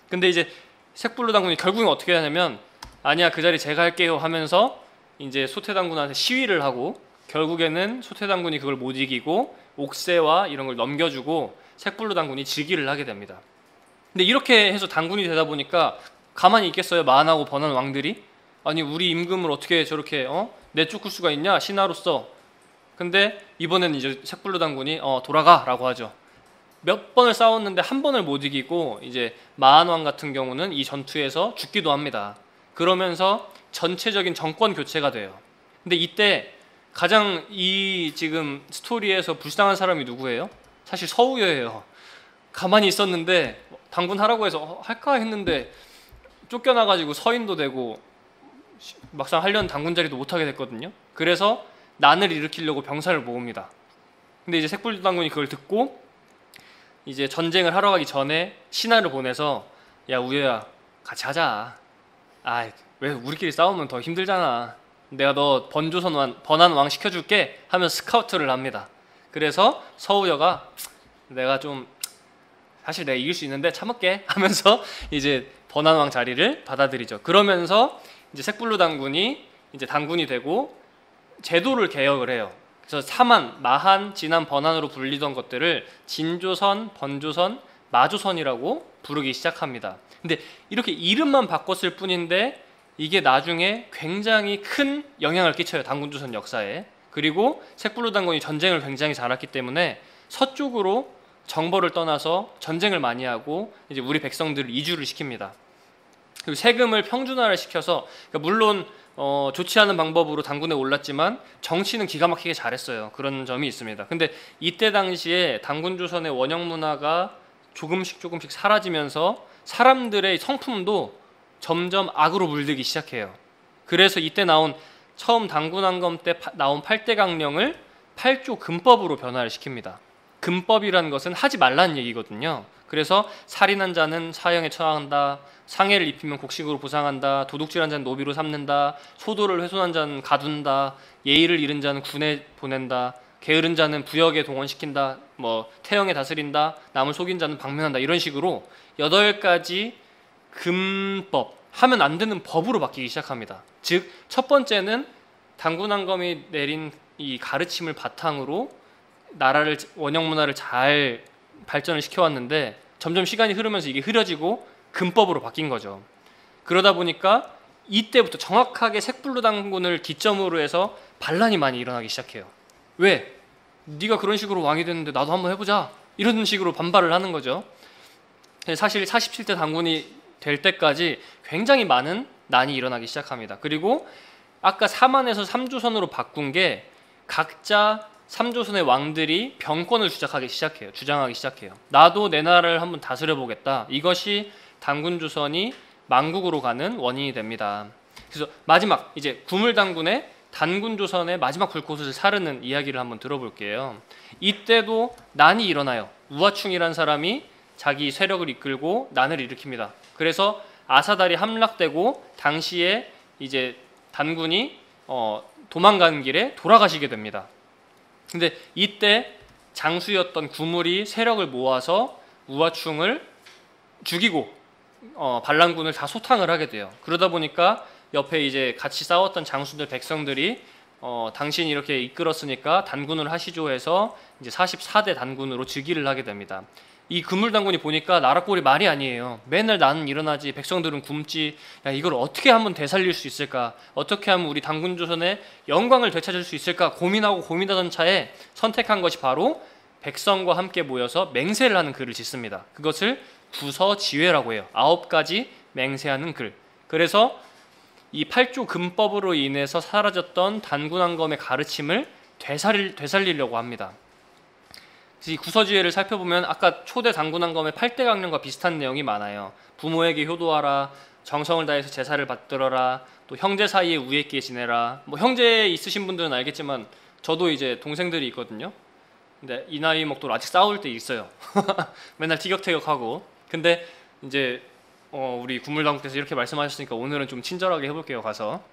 S1: 근데 이제 색불로 당군이 결국엔 어떻게 하냐면 아니야 그 자리 제가 할게요 하면서 이제 소태당군한테 시위를 하고 결국에는 소태당군이 그걸 못 이기고 옥새와 이런 걸 넘겨주고 색불로 당군이 즉위를 하게 됩니다. 근데 이렇게 해서 당군이 되다 보니까 가만히 있겠어요? 만하고 번한 왕들이? 아니 우리 임금을 어떻게 저렇게 내쫓을 수가 있냐 신하로서. 근데 이번에는 이제 색불로 당군이 돌아가라고 하죠. 몇 번을 싸웠는데 한 번을 못 이기고 이제 마한왕 같은 경우는 이 전투에서 죽기도 합니다. 그러면서 전체적인 정권 교체가 돼요. 근데 이때 가장 이 지금 스토리에서 불쌍한 사람이 누구예요? 사실 서우여예요. 가만히 있었는데 당군하라고 해서 할까 했는데 쫓겨나가지고 서인도 되고 막상 하려는 당군 자리도 못하게 됐거든요. 그래서 난을 일으키려고 병사를 모읍니다. 근데 이제 색불로 당군이 그걸 듣고 이제 전쟁을 하러 가기 전에 신하를 보내서 야 우여야 같이 하자. 아 왜 우리끼리 싸우면 더 힘들잖아. 내가 너 번한 왕 시켜줄게 하면서 스카우트를 합니다. 그래서 서우여가 내가 좀 사실 내가 이길 수 있는데 참을게 하면서 이제 번한 왕 자리를 받아들이죠. 그러면서 이제 색불로 당군이 이제 당군이 되고 제도를 개혁을 해요. 그래서 사만, 마한, 진한, 번한으로 불리던 것들을 진조선, 번조선, 마조선이라고 부르기 시작합니다. 근데 이렇게 이름만 바꿨을 뿐인데 이게 나중에 굉장히 큰 영향을 끼쳐요. 당군조선 역사에. 그리고 색불로 당군이 전쟁을 굉장히 잘했기 때문에 서쪽으로 정벌을 떠나서 전쟁을 많이 하고 이제 우리 백성들을 이주를 시킵니다. 그리고 세금을 평준화를 시켜서 그러니까 물론 좋지 않은 방법으로 당군에 올랐지만 정치는 기가 막히게 잘했어요. 그런 점이 있습니다. 근데 이때 당시에 당군조선의 원형 문화가 조금씩 사라지면서 사람들의 성품도 점점 악으로 물들기 시작해요. 그래서 이때 나온 처음 당군항검 때 나온 8대 강령을 8조 금법으로 변화를 시킵니다. 금법이라는 것은 하지 말라는 얘기거든요. 그래서 살인한 자는 사형에 처한다, 상해를 입히면 곡식으로 보상한다, 도둑질한 자는 노비로 삼는다, 소도를 훼손한 자는 가둔다, 예의를 잃은 자는 군에 보낸다, 게으른 자는 부역에 동원시킨다, 태형에 다스린다, 남을 속인 자는 방면한다, 이런 식으로 8가지 금법, 하면 안 되는 법으로 바뀌기 시작합니다. 즉 첫 번째는 당군항검이 내린 이 가르침을 바탕으로 나라를 원형 문화를 잘 발전을 시켜왔는데 점점 시간이 흐르면서 이게 흐려지고 금법으로 바뀐 거죠. 그러다 보니까 이때부터 정확하게 색불로 당군을 기점으로 해서 반란이 많이 일어나기 시작해요. 왜? 네가 그런 식으로 왕이 됐는데 나도 한번 해보자. 이런 식으로 반발을 하는 거죠. 사실 47대 당군이 될 때까지 굉장히 많은 난이 일어나기 시작합니다. 그리고 아까 사만에서 3조선으로 바꾼 게 각자 3조선의 왕들이 병권을 주장하기 시작해요. 나도 내 나라를 한번 다스려 보겠다. 이것이 당군조선이 망국으로 가는 원인이 됩니다. 그래서 마지막 이제 구물당군의 단군조선의 마지막 불꽃을 사르는 이야기를 한번 들어볼게요. 이때도 난이 일어나요. 우하충이라는 사람이 자기 세력을 이끌고 난을 일으킵니다. 그래서 아사달이 함락되고 당시에 이제 단군이 도망가는 길에 돌아가시게 됩니다. 근데 이때 장수였던 구물이 세력을 모아서 우하충을 죽이고 반란군을 다 소탕을 하게 돼요. 그러다 보니까 옆에 이제 같이 싸웠던 장수들 백성들이 당신이 이렇게 이끌었으니까 단군을 하시죠 해서 이제 44대 단군으로 즉위를 하게 됩니다. 이 금물당군이 보니까 나라꼴이 말이 아니에요. 맨날 나는 일어나지 백성들은 굶지. 야 이걸 어떻게 하면 되살릴 수 있을까? 어떻게 하면 우리 당군조선의 영광을 되찾을 수 있을까? 고민하던 차에 선택한 것이 바로 백성과 함께 모여서 맹세를 하는 글을 짓습니다. 그것을 구서지회라고 해요. 9가지 맹세하는 글. 그래서 이 8조 금법으로 인해서 사라졌던 단군항검의 가르침을 되살리려고 합니다. 이 구서지회를 살펴보면 아까 초대 당군항검의 8대 강령과 비슷한 내용이 많아요. 부모에게 효도하라, 정성을 다해서 제사를 받들어라, 또 형제 사이에 우애 있게 지내라. 형제 있으신 분들은 알겠지만 저도 이제 동생들이 있거든요. 근데 이 나이 먹도록 아직 싸울 때 있어요. 맨날 티격태격하고. 근데 이제 우리 국물당국께서 이렇게 말씀하셨으니까 오늘은 좀 친절하게 해볼게요. 가서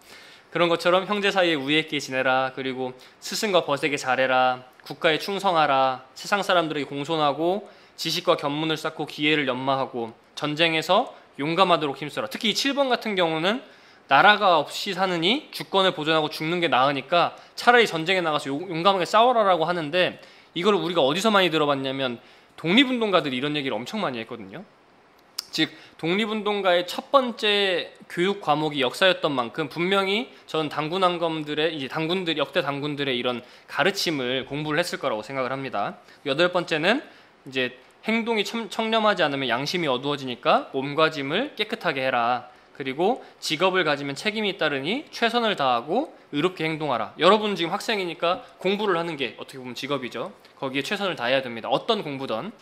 S1: 그런 것처럼 형제 사이에 우애 있게 지내라. 그리고 스승과 벗에게 잘해라. 국가에 충성하라. 세상 사람들에게 공손하고 지식과 견문을 쌓고 기회를 연마하고 전쟁에서 용감하도록 힘써라. 특히 이 7번 같은 경우는 나라가 없이 사느니 주권을 보존하고 죽는 게 나으니까 차라리 전쟁에 나가서 용감하게 싸워라라고 하는데, 이걸 우리가 어디서 많이 들어봤냐면 독립운동가들이 이런 얘기를 엄청 많이 했거든요. 즉 독립운동가의 첫 번째 교육 과목이 역사였던 만큼 분명히 저는 당군왕검들의 이제 역대 당군들의 이런 가르침을 공부를 했을 거라고 생각을 합니다. 8번째는 이제 행동이 청렴하지 않으면 양심이 어두워지니까 몸가짐을 깨끗하게 해라. 그리고 직업을 가지면 책임이 따르니 최선을 다하고 의롭게 행동하라. 여러분 지금 학생이니까 공부를 하는 게 어떻게 보면 직업이죠. 거기에 최선을 다해야 됩니다. 어떤 공부든.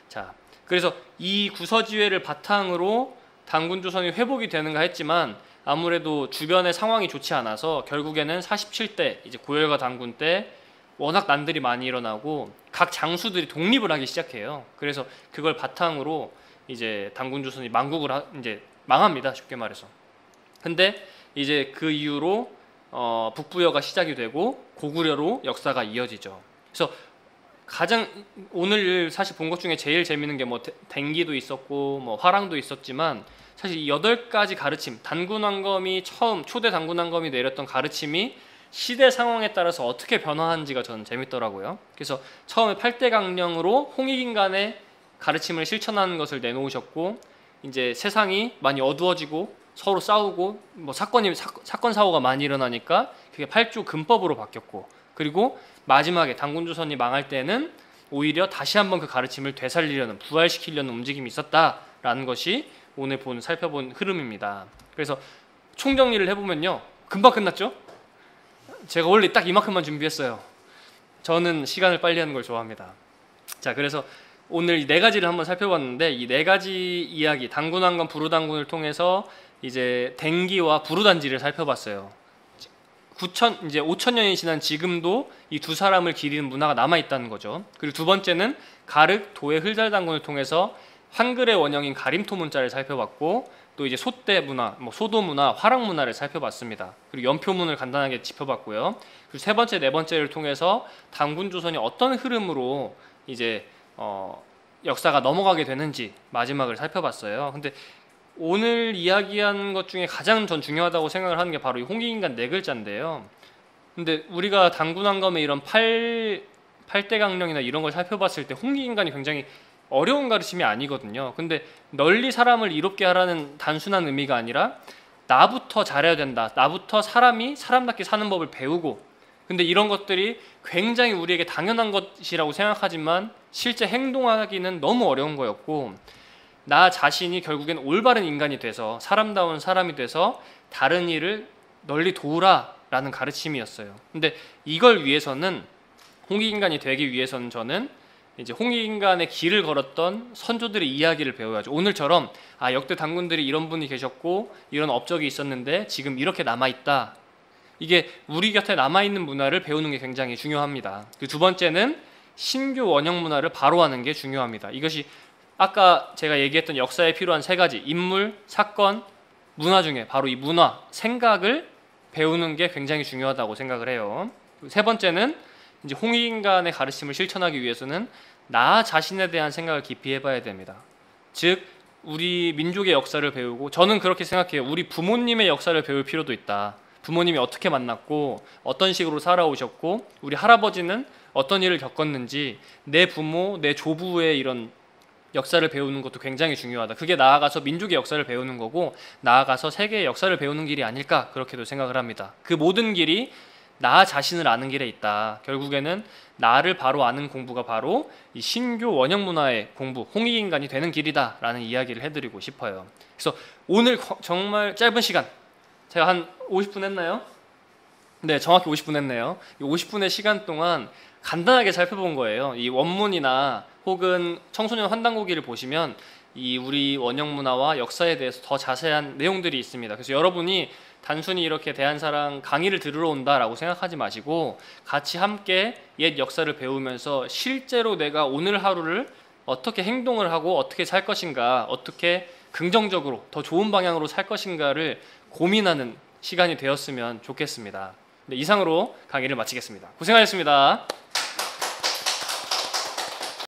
S1: 자, 그래서 이 구서지회를 바탕으로 당군조선이 회복이 되는가 했지만 아무래도 주변의 상황이 좋지 않아서 결국에는 47대 이제 고열과 당군 때 워낙 난들이 많이 일어나고 각 장수들이 독립을 하기 시작해요. 그래서 그걸 바탕으로 이제 당군조선이 이제 망합니다. 쉽게 말해서. 근데 이제 그 이후로 북부여가 시작이 되고 고구려로 역사가 이어지죠. 그래서 가장 오늘 사실 본 것 중에 제일 재밌는 게 뭐 댕기도 있었고 뭐 화랑도 있었지만 사실 이 8가지 가르침, 단군왕검이 초대 단군왕검이 내렸던 가르침이 시대 상황에 따라서 어떻게 변화하는지가 저는 재밌더라고요. 그래서 처음에 8대 강령으로 홍익인간의 가르침을 실천하는 것을 내놓으셨고, 이제 세상이 많이 어두워지고 서로 싸우고 뭐 사건 사고가 많이 일어나니까 그게 8조 근법으로 바뀌었고, 그리고 마지막에 당군조선이 망할 때는 오히려 다시 한번 그 가르침을 되살리려는, 부활시키려는 움직임이 있었다라는 것이 오늘 살펴본 흐름입니다. 그래서 총정리를 해보면요, 금방 끝났죠? 제가 원래 딱 이만큼만 준비했어요. 저는 시간을 빨리 하는 걸 좋아합니다. 자, 그래서 오늘 이 4가지를 한번 살펴봤는데, 이 4가지 이야기, 당군왕검, 부르당군을 통해서 이제 댕기와 부르단지를 살펴봤어요. 이제 5,000년이 지난 지금도 이 두 사람을 기리는 문화가 남아 있다는 거죠. 그리고 두 번째는 가륵, 도의, 흘잘당군을 통해서 한글의 원형인 가림토 문자를 살펴봤고, 또 이제 소대 문화, 소도 문화, 화랑 문화를 살펴봤습니다. 그리고 연표문을 간단하게 짚어봤고요. 그리고 세 번째, 네 번째를 통해서 당군조선이 어떤 흐름으로 이제 역사가 넘어가게 되는지 마지막을 살펴봤어요. 근데 오늘 이야기한 것 중에 가장 전 중요하다고 생각을 하는 게 바로 이 홍익인간 4글자인데요. 근데 우리가 당군왕검의 이런 8대 강령이나 이런 걸 살펴봤을 때 홍익인간이 굉장히 어려운 가르침이 아니거든요. 근데 널리 사람을 이롭게 하라는 단순한 의미가 아니라 나부터 잘해야 된다. 나부터 사람이 사람답게 사는 법을 배우고, 근데 이런 것들이 굉장히 우리에게 당연한 것이라고 생각하지만 실제 행동하기는 너무 어려운 거였고, 나 자신이 결국엔 올바른 인간이 돼서 사람다운 사람이 돼서 다른 일을 널리 도우라라는 가르침이었어요. 근데 이걸 위해서는, 홍익인간이 되기 위해서는 저는 이제 홍익인간의 길을 걸었던 선조들의 이야기를 배워야죠. 오늘처럼 역대 당군들이 이런 분이 계셨고 이런 업적이 있었는데 지금 이렇게 남아있다. 이게 우리 곁에 남아있는 문화를 배우는 게 굉장히 중요합니다. 그 두 번째는 신규 원형 문화를 바로 하는 게 중요합니다. 이것이 아까 제가 얘기했던 역사에 필요한 3가지, 인물, 사건, 문화 중에 바로 이 문화, 생각을 배우는 게 굉장히 중요하다고 생각을 해요. 세 번째는 이제 홍익인간의 가르침을 실천하기 위해서는 나 자신에 대한 생각을 깊이 해봐야 됩니다. 즉 우리 민족의 역사를 배우고, 저는 그렇게 생각해요. 우리 부모님의 역사를 배울 필요도 있다. 부모님이 어떻게 만났고 어떤 식으로 살아오셨고 우리 할아버지는 어떤 일을 겪었는지 내 부모, 내 조부의 이런 역사를 배우는 것도 굉장히 중요하다. 그게 나아가서 민족의 역사를 배우는 거고 나아가서 세계의 역사를 배우는 길이 아닐까, 그렇게도 생각을 합니다. 그 모든 길이 나 자신을 아는 길에 있다. 결국에는 나를 바로 아는 공부가 바로 이 신교 원형 문화의 공부, 홍익인간이 되는 길이다 라는 이야기를 해드리고 싶어요. 그래서 오늘 정말 짧은 시간, 제가 한 50분 했나요? 네, 정확히 50분 했네요. 이 50분의 시간 동안 간단하게 살펴본 거예요. 이 원문이나 혹은 청소년 환단고기를 보시면 이 우리 원형 문화와 역사에 대해서 더 자세한 내용들이 있습니다. 그래서 여러분이 단순히 이렇게 대한사랑 강의를 들으러 온다라고 생각하지 마시고 같이 함께 옛 역사를 배우면서 실제로 내가 오늘 하루를 어떻게 행동을 하고 어떻게 살 것인가, 어떻게 긍정적으로 더 좋은 방향으로 살 것인가를 고민하는 시간이 되었으면 좋겠습니다. 네, 이상으로 강의를 마치겠습니다. 고생하셨습니다.